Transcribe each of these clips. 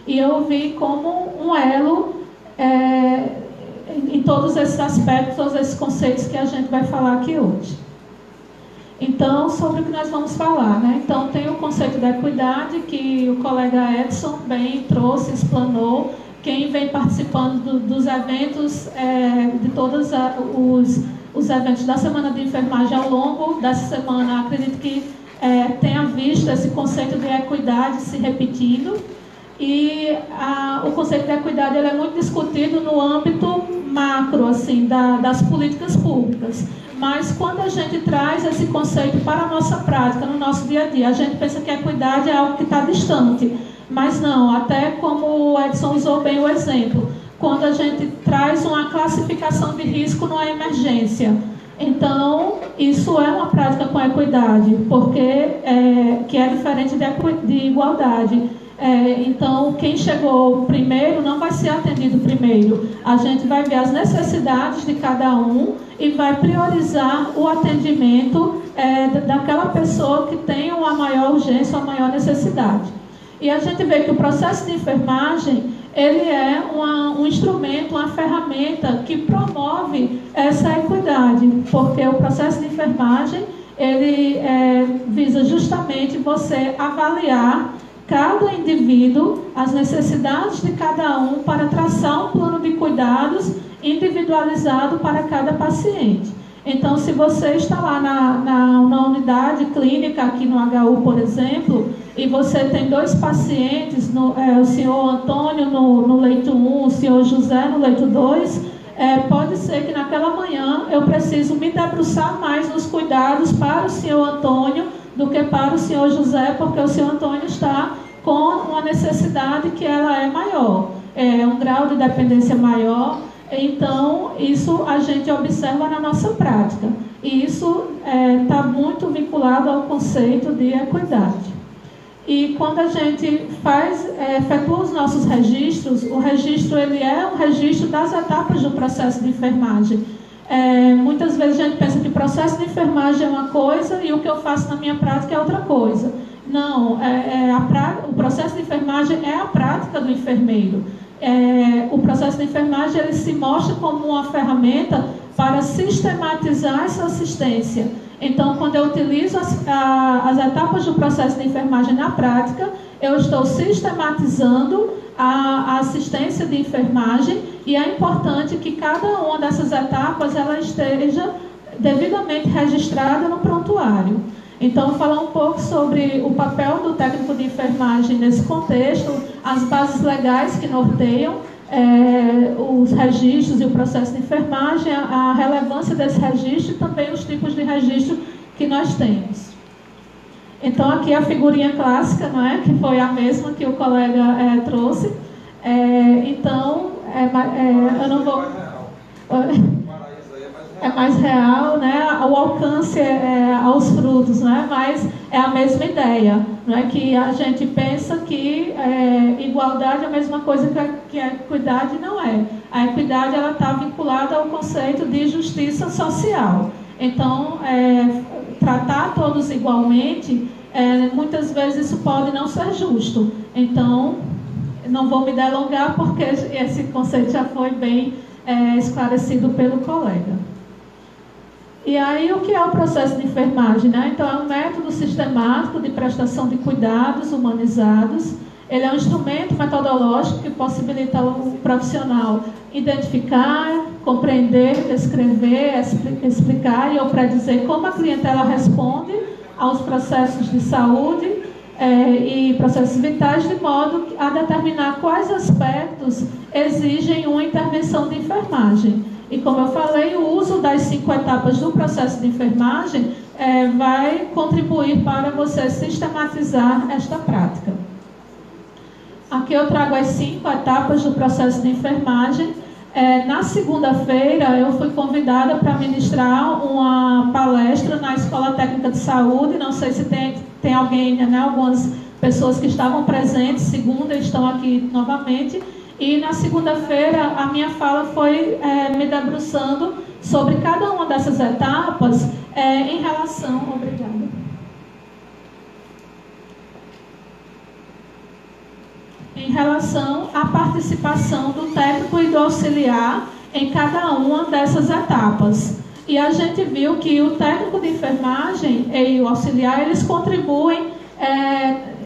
e eu vi como um elo em todos esses aspectos, todos esses conceitos que a gente vai falar aqui hoje. Então, sobre o que nós vamos falar, né? Então, tem o conceito da equidade, que o colega Edson bem trouxe, explanou. Quem vem participando dos eventos, de todos os eventos da Semana de Enfermagem ao longo dessa semana, acredito que tenha visto esse conceito de equidade se repetindo. E o conceito de equidade ele é muito discutido no âmbito macro, assim, das políticas públicas. Mas quando a gente traz esse conceito para a nossa prática, no nosso dia a dia, a gente pensa que a equidade é algo que está distante. Mas não, até como o Edson usou bem o exemplo, quando a gente traz uma classificação de risco numa emergência. Então, isso é uma prática com equidade, porque que é diferente de igualdade. Então, quem chegou primeiro não vai ser atendido primeiro. A gente vai ver as necessidades de cada um e vai priorizar o atendimento daquela pessoa que tem uma maior urgência, uma maior necessidade. E a gente vê que o processo de enfermagem, ele é um instrumento, uma ferramenta que promove essa equidade, porque o processo de enfermagem, ele visa justamente você avaliar cada indivíduo, as necessidades de cada um, para traçar um plano de cuidados individualizado para cada paciente. Então, se você está lá na unidade clínica, aqui no HU, por exemplo, e você tem 2 pacientes, o senhor Antônio no leito 1, o senhor José no leito 2, pode ser que naquela manhã eu preciso me debruçar mais nos cuidados para o senhor Antônio do que para o senhor José, porque o senhor Antônio está com uma necessidade que ela é maior, um grau de dependência maior. Então, isso a gente observa na nossa prática. E isso está muito vinculado ao conceito de equidade. E quando a gente efetua os nossos registros, o registro ele é um registro das etapas do processo de enfermagem. Muitas vezes a gente pensa que o processo de enfermagem é uma coisa e o que eu faço na minha prática é outra coisa. Não, o processo de enfermagem é a prática do enfermeiro. O processo de enfermagem ele se mostra como uma ferramenta para sistematizar essa assistência. Então, quando eu utilizo as etapas do processo de enfermagem na prática, eu estou sistematizando a assistência de enfermagem e é importante que cada uma dessas etapas ela esteja devidamente registrada no prontuário. Então, falar um pouco sobre o papel do técnico de enfermagem nesse contexto, as bases legais que norteiam os registros e o processo de enfermagem, a relevância desse registro e também os tipos de registro que nós temos. Então, aqui a figurinha clássica, não é? Que foi a mesma que o colega trouxe. Eu não vou... É mais real, né? O alcance aos frutos, né? Mas é a mesma ideia, não é? Que a gente pensa que igualdade é a mesma coisa que a equidade não é. A equidade ela está vinculada ao conceito de justiça social. Então, tratar todos igualmente, muitas vezes isso pode não ser justo. Então, não vou me delongar porque esse conceito já foi bem esclarecido pelo colega. E aí, o que é o processo de enfermagem, né? Então, é um método sistemático de prestação de cuidados humanizados. Ele é um instrumento metodológico que possibilita o profissional identificar, compreender, descrever, explicar ou predizer como a clientela responde aos processos de saúde e processos vitais, de modo a determinar quais aspectos exigem uma intervenção de enfermagem. E como eu falei, o uso das 5 etapas do processo de enfermagem vai contribuir para você sistematizar esta prática. Aqui eu trago as 5 etapas do processo de enfermagem. Na segunda-feira eu fui convidada para ministrar uma palestra na Escola Técnica de Saúde. Não sei se tem alguém, né, algumas pessoas que estavam presentes, segunda estão aqui novamente. E na segunda-feira a minha fala foi me debruçando sobre cada uma dessas etapas em relação... Obrigada. Em relação à participação do técnico e do auxiliar em cada uma dessas etapas. E a gente viu que o técnico de enfermagem e o auxiliar, eles contribuem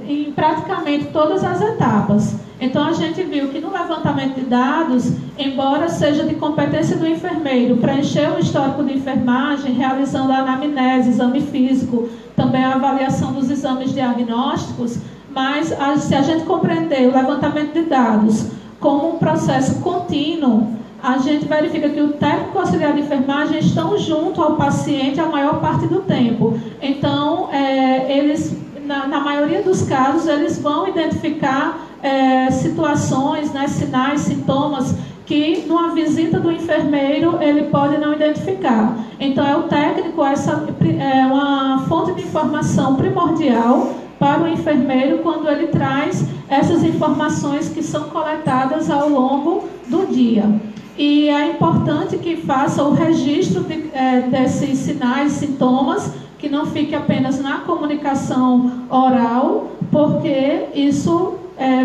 em praticamente todas as etapas. Então, a gente viu que no levantamento de dados, embora seja de competência do enfermeiro preencher o histórico de enfermagem, realizando a anamnese, exame físico, também a avaliação dos exames diagnósticos, mas se a gente compreender o levantamento de dados como um processo contínuo, a gente verifica que o técnico auxiliar de enfermagem estão junto ao paciente a maior parte do tempo. Então, eles, na maioria dos casos, eles vão identificar situações, né, sinais, sintomas que numa visita do enfermeiro ele pode não identificar. Então, o técnico é uma fonte de informação primordial para o enfermeiro quando ele traz essas informações que são coletadas ao longo do dia. E é importante que faça o registro desses sinais, sintomas, que não fique apenas na comunicação oral, porque isso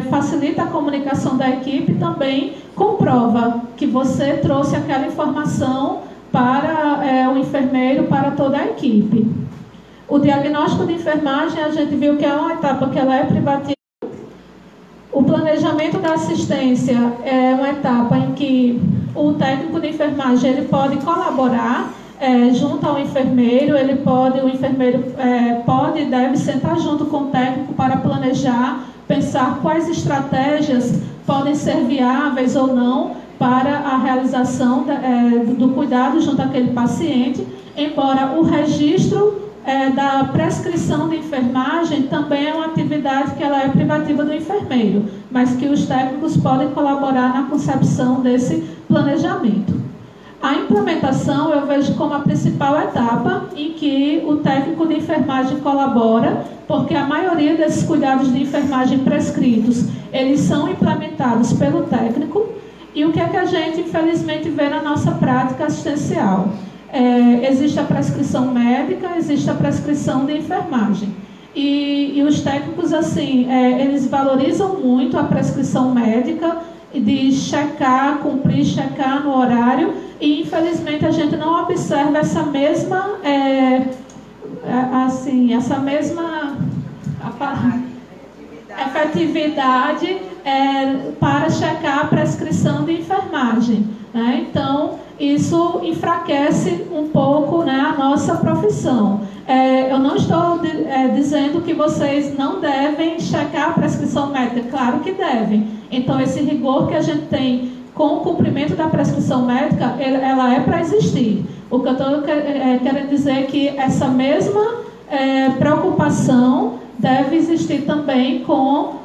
facilita a comunicação da equipe e também comprova que você trouxe aquela informação para o enfermeiro, para toda a equipe. O diagnóstico de enfermagem, a gente viu que é uma etapa que ela é privativa. O planejamento da assistência é uma etapa em que o técnico de enfermagem ele pode colaborar junto ao enfermeiro, o enfermeiro pode e deve sentar junto com o técnico para planejar, pensar quais estratégias podem ser viáveis ou não para a realização do cuidado junto àquele paciente, embora o registro da prescrição de enfermagem também é uma atividade que ela é privativa do enfermeiro, mas que os técnicos podem colaborar na concepção desse planejamento. A implementação eu vejo como a principal etapa em que o técnico de enfermagem colabora, porque a maioria desses cuidados de enfermagem prescritos, eles são implementados pelo técnico. E o que é que a gente, infelizmente, vê na nossa prática assistencial? Existe a prescrição médica, existe a prescrição de enfermagem. E os técnicos, assim, eles valorizam muito a prescrição médica, de cumprir, checar no horário, e infelizmente a gente não observa essa mesma, efetividade para checar a prescrição de enfermagem, né? Então, isso enfraquece um pouco, né, a nossa profissão. Eu não estou dizendo que vocês não devem checar a prescrição médica, claro que devem. Então, esse rigor que a gente tem com o cumprimento da prescrição médica, ela é para existir. O que eu estou querendo dizer é que essa mesma preocupação deve existir também com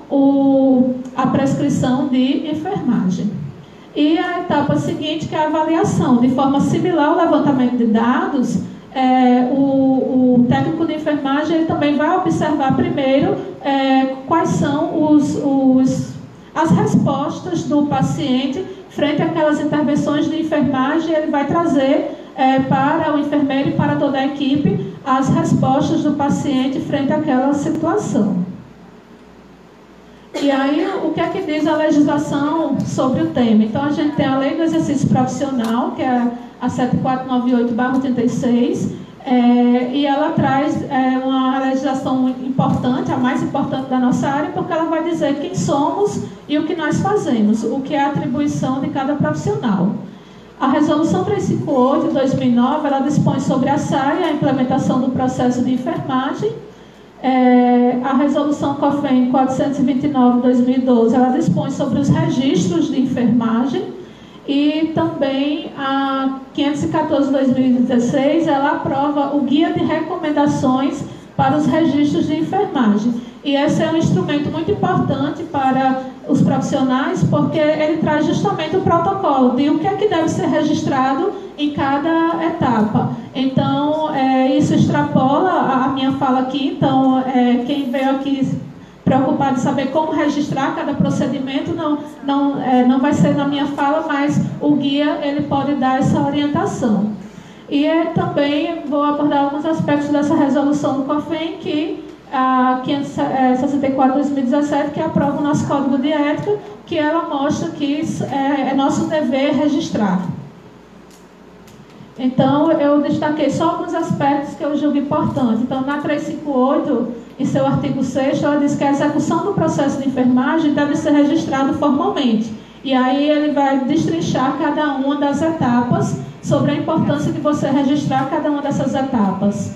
a prescrição de enfermagem. E a etapa seguinte, que é a avaliação. De forma similar ao levantamento de dados, o técnico de enfermagem ele também vai observar primeiro quais são as respostas do paciente frente àquelas intervenções de enfermagem. Ele vai trazer para o enfermeiro e para toda a equipe as respostas do paciente frente àquela situação. E aí, o que é que diz a legislação sobre o tema? Então, a gente tem a Lei do Exercício Profissional, que é a 7498/86, e ela traz uma legislação importante, a mais importante da nossa área, porque ela vai dizer quem somos e o que nós fazemos, o que é a atribuição de cada profissional. A Resolução 358 de 2009, ela dispõe sobre a SAI, a implementação do processo de enfermagem. A Resolução COFEN 429 de 2012, ela dispõe sobre os registros de enfermagem. E também a 514 de 2016, ela aprova o Guia de Recomendações para os Registros de Enfermagem. E esse é um instrumento muito importante para os profissionais, porque ele traz justamente o protocolo de o que é que deve ser registrado em cada etapa. Então, isso extrapola a minha fala aqui. Então, quem veio aqui preocupado em saber como registrar cada procedimento, não vai ser na minha fala, mas o guia ele pode dar essa orientação. E também vou abordar alguns aspectos dessa resolução do COFEN que a 564/2017, que aprova o nosso Código de Ética, que ela mostra que é nosso dever registrar. Então, eu destaquei só alguns aspectos que eu julgo importantes. Então, na 358, em seu artigo 6º, ela diz que a execução do processo de enfermagem deve ser registrado formalmente. E aí ele vai destrinchar cada uma das etapas, sobre a importância de você registrar cada uma dessas etapas.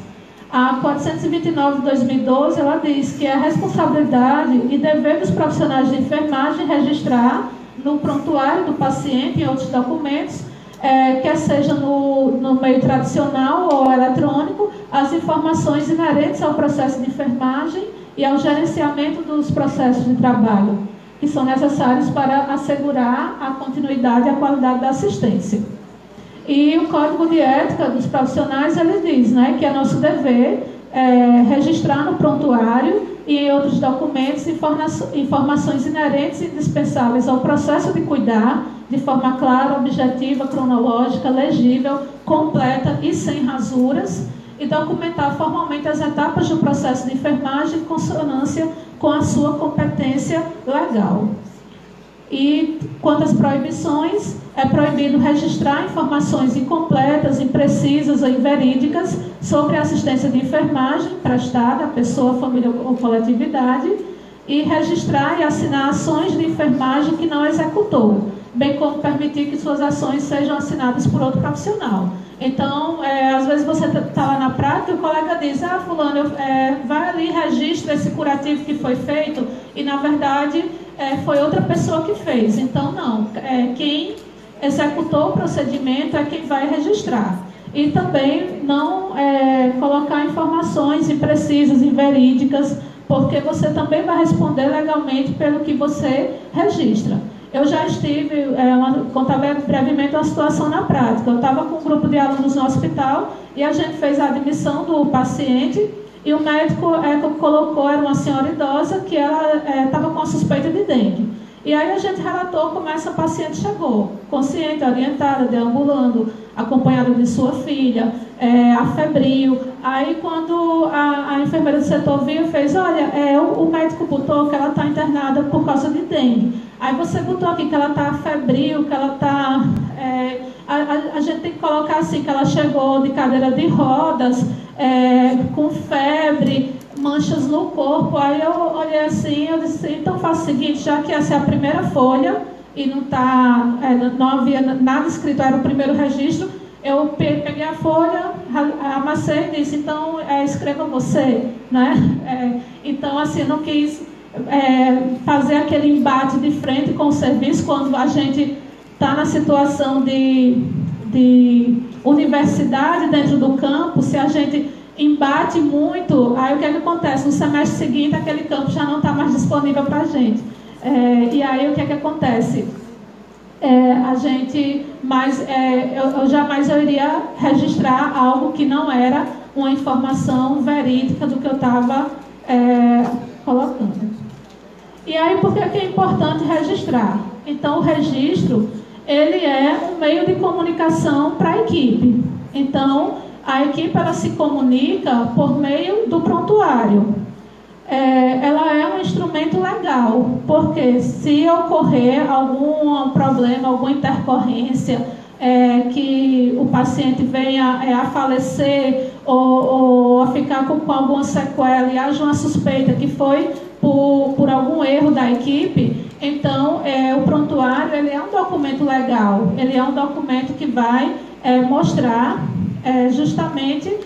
A 429/2012, ela diz que é responsabilidade e dever dos profissionais de enfermagem registrar no prontuário do paciente e outros documentos, quer seja no meio tradicional ou eletrônico, as informações inerentes ao processo de enfermagem e ao gerenciamento dos processos de trabalho, que são necessários para assegurar a continuidade e a qualidade da assistência. E o Código de Ética dos Profissionais, ele diz, né, que é nosso dever registrar no prontuário e em outros documentos informações inerentes e indispensáveis ao processo de cuidar, de forma clara, objetiva, cronológica, legível, completa e sem rasuras, e documentar formalmente as etapas do processo de enfermagem em consonância com a sua competência legal. E quanto às proibições, é proibido registrar informações incompletas, imprecisas ou inverídicas sobre a assistência de enfermagem prestada à pessoa, família ou coletividade, e registrar e assinar ações de enfermagem que não executou, bem como permitir que suas ações sejam assinadas por outro profissional. Então, às vezes você está lá na prática e o colega diz, fulano, vai ali e registra esse curativo que foi feito, e na verdade foi outra pessoa que fez. Então, não, quem executou o procedimento é quem vai registrar. E também não colocar informações imprecisas, inverídicas, porque você também vai responder legalmente pelo que você registra. Eu já estive, contava brevemente uma situação na prática. Eu estava com um grupo de alunos no hospital e a gente fez a admissão do paciente e o médico colocou, era uma senhora idosa, que ela estava com a suspeita de dengue. E aí a gente relatou como essa paciente chegou, consciente, orientada, deambulando, acompanhada de sua filha, afebril. Aí quando a enfermeira do setor viu, fez, olha, o médico botou que ela está internada por causa de dengue. Aí você botou aqui que ela está febril, que ela está... a gente tem que colocar assim, que ela chegou de cadeira de rodas, com febre, manchas no corpo. Aí eu olhei assim, eu disse, então faça o seguinte, já que essa é a primeira folha e não havia nada escrito, era o primeiro registro, eu peguei a folha, amassei e disse, então escreva você, né? Então assim, não quis fazer aquele embate de frente com o serviço quando a gente está na situação de universidade dentro do campo. Se a gente embate muito, aí o que acontece? No semestre seguinte, aquele campo já não está mais disponível para a gente. E aí o que acontece? A gente eu jamais iria registrar algo que não era uma informação verídica do que eu estava colocando. E aí, por que é importante registrar? Então, o registro, ele é um meio de comunicação para a equipe. Então, a equipe, ela se comunica por meio do prontuário. Ela é um instrumento legal, porque se ocorrer algum problema, alguma intercorrência, que o paciente venha a falecer ou a ficar com alguma sequela e haja uma suspeita que foi por algum erro da equipe, então o prontuário, ele é um documento legal, ele é um documento que vai mostrar justamente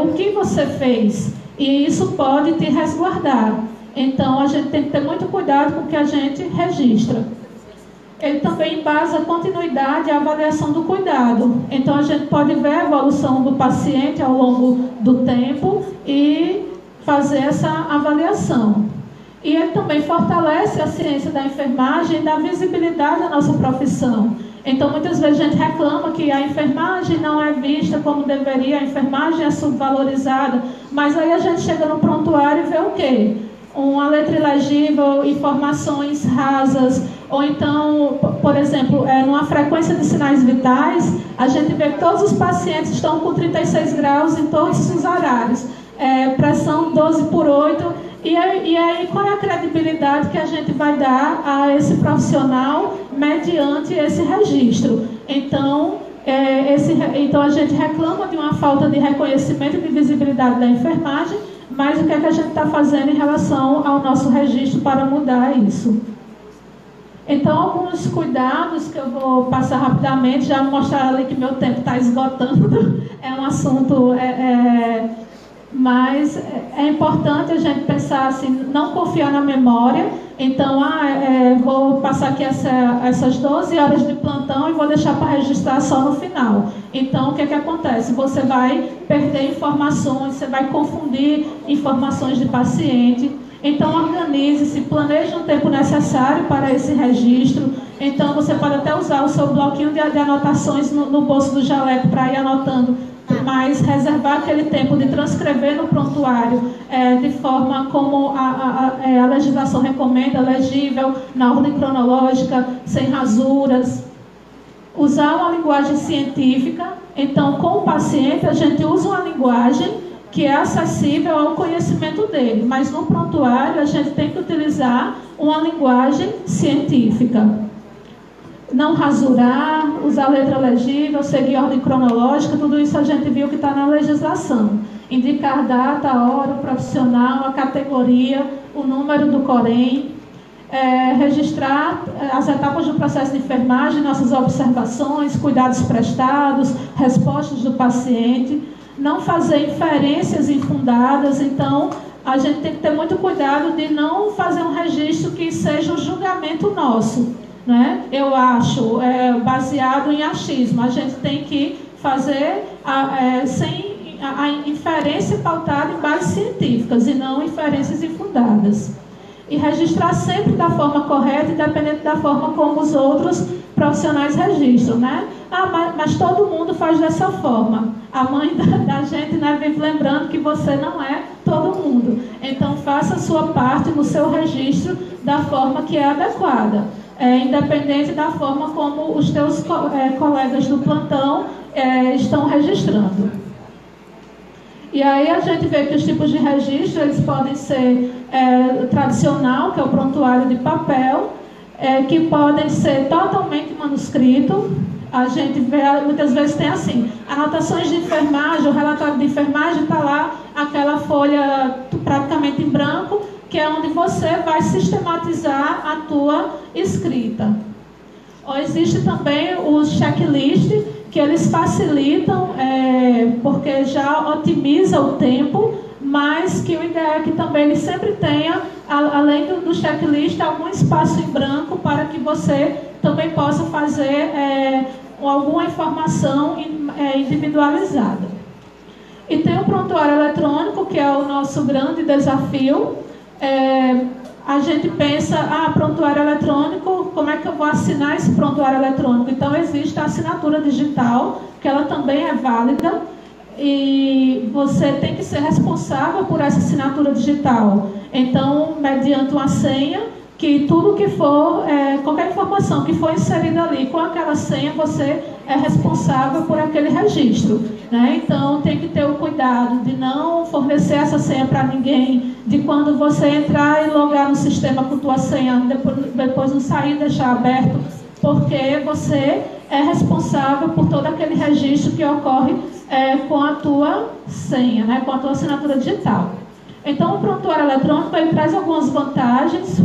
o que você fez, e isso pode te resguardar. Então a gente tem que ter muito cuidado com o que a gente registra. Ele também embasa a continuidade e a avaliação do cuidado. Então a gente pode ver a evolução do paciente ao longo do tempo e fazer essa avaliação. E ele também fortalece a ciência da enfermagem e da visibilidade da nossa profissão. Então, muitas vezes a gente reclama que a enfermagem não é vista como deveria, a enfermagem é subvalorizada, mas aí a gente chega no prontuário e vê o quê? Uma letra ilegível, informações rasas, ou então, por exemplo, numa frequência de sinais vitais, a gente vê que todos os pacientes estão com 36 graus em todos os horários. Pressão 12/8 E aí, qual é a credibilidade que a gente vai dar a esse profissional mediante esse registro? Então, então a gente reclama de uma falta de reconhecimento e de visibilidade da enfermagem, mas o que é que a gente está fazendo em relação ao nosso registro para mudar isso? Então, alguns cuidados que eu vou passar rapidamente, já mostrar ali que meu tempo está esgotando, é um assunto... Mas é importante a gente pensar assim, não confiar na memória. Então, vou passar aqui essas 12 horas de plantão e vou deixar para registrar só no final. Então, o que é que acontece? Você vai perder informações, você vai confundir informações de paciente. Então, organize-se, planeje um tempo necessário para esse registro. Então, você pode até usar o seu bloquinho de anotações no bolso do jaleco para ir anotando, mas reservar aquele tempo de transcrever no prontuário de forma como a legislação recomenda, legível, na ordem cronológica, sem rasuras. Usar uma linguagem científica. Então, com o paciente, a gente usa uma linguagem que é acessível ao conhecimento dele, mas no prontuário a gente tem que utilizar uma linguagem científica. Não rasurar, usar letra legível, seguir ordem cronológica, tudo isso a gente viu que está na legislação. Indicar data, hora, o profissional, a categoria, o número do Corém, registrar as etapas do processo de enfermagem, nossas observações, cuidados prestados, respostas do paciente, não fazer inferências infundadas. Então, a gente tem que ter muito cuidado de não fazer um registro que seja um julgamento nosso. Né? Eu acho, baseado em achismo, a gente tem que fazer a inferência pautada em bases científicas e não inferências infundadas. E registrar sempre da forma correta, independente da forma como os outros profissionais registram, né? Mas todo mundo faz dessa forma. A mãe da gente, né, vive lembrando que você não é todo mundo. Então, faça a sua parte no seu registro da forma que é adequada. Independente da forma como os teus colegas do plantão estão registrando. E aí a gente vê que os tipos de registro, eles podem ser tradicional, que é o prontuário de papel, que podem ser totalmente manuscrito. A gente vê, muitas vezes tem assim, anotações de enfermagem, o relatório de enfermagem está lá, aquela folha praticamente em branco, que é onde você vai sistematizar a tua escrita. Ou existe também os checklists, que eles facilitam, porque já otimiza o tempo, mas que o ideal é que também ele sempre tenha, além do checklist, algum espaço em branco para que você também possa fazer alguma informação individualizada. E tem o prontuário eletrônico, que é o nosso grande desafio. A gente pensa, prontuário eletrônico, como é que eu vou assinar esse prontuário eletrônico? Então, existe a assinatura digital, que ela também é válida, e você tem que ser responsável por essa assinatura digital. Então, mediante uma senha, que tudo que for, qualquer informação que for inserida ali com aquela senha, você é responsável por aquele registro, né? Então, tem que ter o cuidado de não fornecer essa senha para ninguém, de quando você entrar e logar no sistema com tua senha, depois não sair e deixar aberto, porque você é responsável por todo aquele registro que ocorre com a tua senha, né? Com a tua assinatura digital. Então, o prontuário eletrônico ele traz algumas vantagens,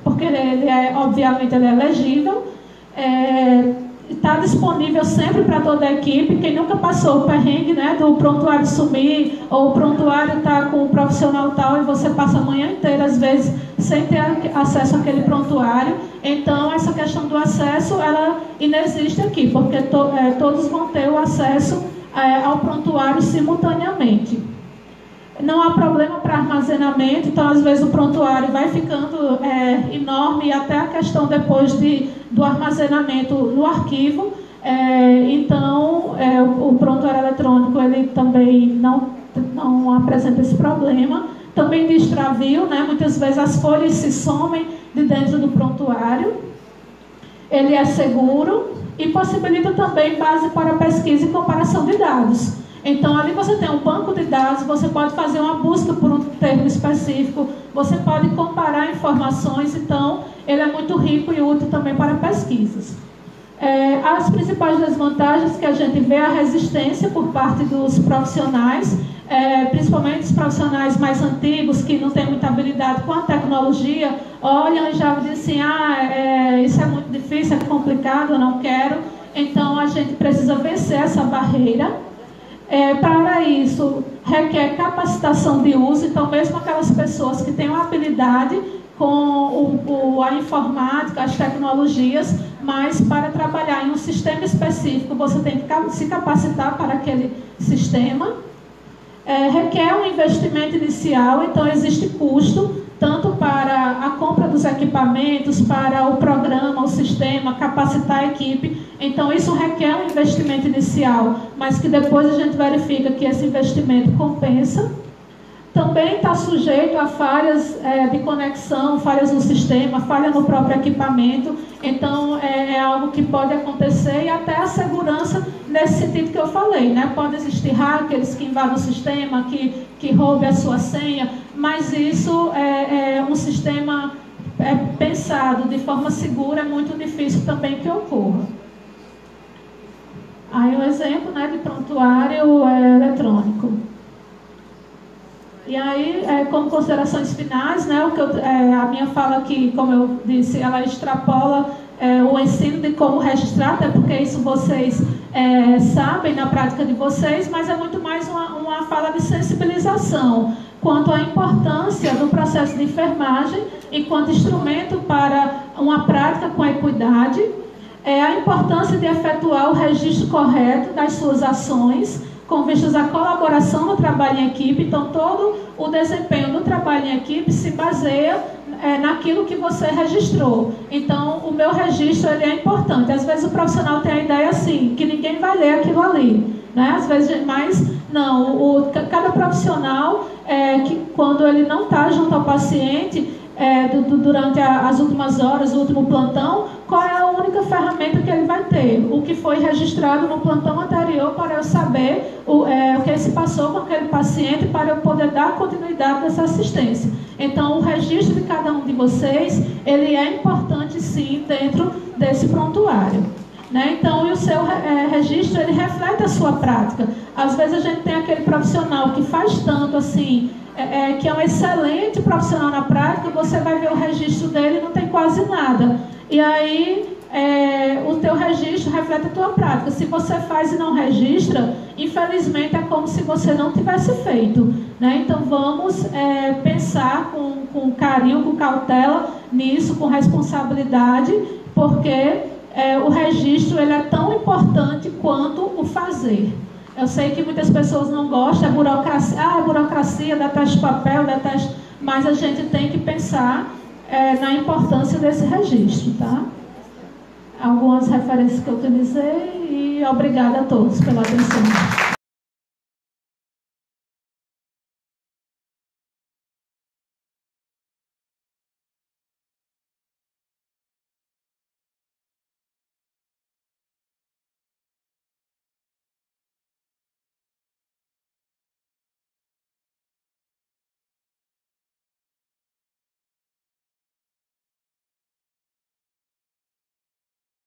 porque ele obviamente ele é legível, está disponível sempre para toda a equipe. Quem nunca passou o perrengue, né, do prontuário sumir, ou o prontuário está com um profissional tal e você passa a manhã inteira, às vezes, sem ter acesso àquele prontuário. Então, essa questão do acesso, ela inexiste aqui, porque todos vão ter o acesso ao prontuário simultaneamente. Não há problema para armazenamento, então às vezes o prontuário vai ficando enorme, e até a questão depois do armazenamento no arquivo. Então, o prontuário eletrônico ele também não apresenta esse problema. Também de extravio, né? Muitas vezes as folhas se somem de dentro do prontuário. Ele é seguro e possibilita também base para pesquisa e comparação de dados. Então, ali você tem um banco de dados, você pode fazer uma busca por um termo específico, você pode comparar informações, então ele é muito rico e útil também para pesquisas. As principais desvantagens que a gente vê é a resistência por parte dos profissionais, principalmente os profissionais mais antigos, que não têm muita habilidade com a tecnologia, olham e já dizem assim, isso é muito difícil, é complicado, eu não quero. Então, a gente precisa vencer essa barreira. Para isso, requer capacitação de uso, então mesmo aquelas pessoas que têm uma habilidade com a informática, as tecnologias, mas para trabalhar em um sistema específico, você tem que se capacitar para aquele sistema. Requer um investimento inicial, então existe custo, tanto para a compra dos equipamentos, para o programa, o sistema, capacitar a equipe. Então isso requer um investimento inicial, mas que depois a gente verifica que esse investimento compensa. Também está sujeito a falhas de conexão, falhas no sistema, falha no próprio equipamento. Então, é algo que pode acontecer, e até a segurança nesse sentido que eu falei, né? Pode existir hackers que invadam o sistema, que roubem a sua senha, mas isso um sistema pensado de forma segura, é muito difícil também que ocorra. Aí um exemplo, né, de prontuário eletrônico. E aí, como considerações finais, né, a minha fala aqui, como eu disse, ela extrapola o ensino de como registrar, até porque isso vocês sabem na prática de vocês, mas é muito mais uma fala de sensibilização quanto à importância do processo de enfermagem enquanto instrumento para uma prática com equidade, a importância de efetuar o registro correto das suas ações, com vistas à colaboração no trabalho em equipe. Então, todo o desempenho do trabalho em equipe se baseia naquilo que você registrou. Então, o meu registro ele é importante. Às vezes o profissional tem a ideia assim, que ninguém vai ler aquilo ali, né? Às vezes, mas não, cada profissional, que quando ele não está junto ao paciente, durante as últimas horas, o último plantão, qual é a única ferramenta que ele vai ter? O que foi registrado no plantão anterior, para eu saber o que se passou com aquele paciente, para eu poder dar continuidade dessa assistência. Então, o registro de cada um de vocês, ele é importante sim dentro desse prontuário, né? Então, o seu registro, ele reflete a sua prática. Às vezes a gente tem aquele profissional que faz tanto assim, que é um excelente profissional na prática, você vai ver o registro dele e não tem quase nada. E aí, o teu registro reflete a tua prática. Se você faz e não registra, infelizmente é como se você não tivesse feito, né? Então, vamos pensar com carinho, com cautela nisso, com responsabilidade, porque o registro ele é tão importante quanto o fazer. Eu sei que muitas pessoas não gostam, burocracia, detesto papel, detesto, mas a gente tem que pensar na importância desse registro, tá? Algumas referências que eu utilizei, e obrigada a todos pela atenção.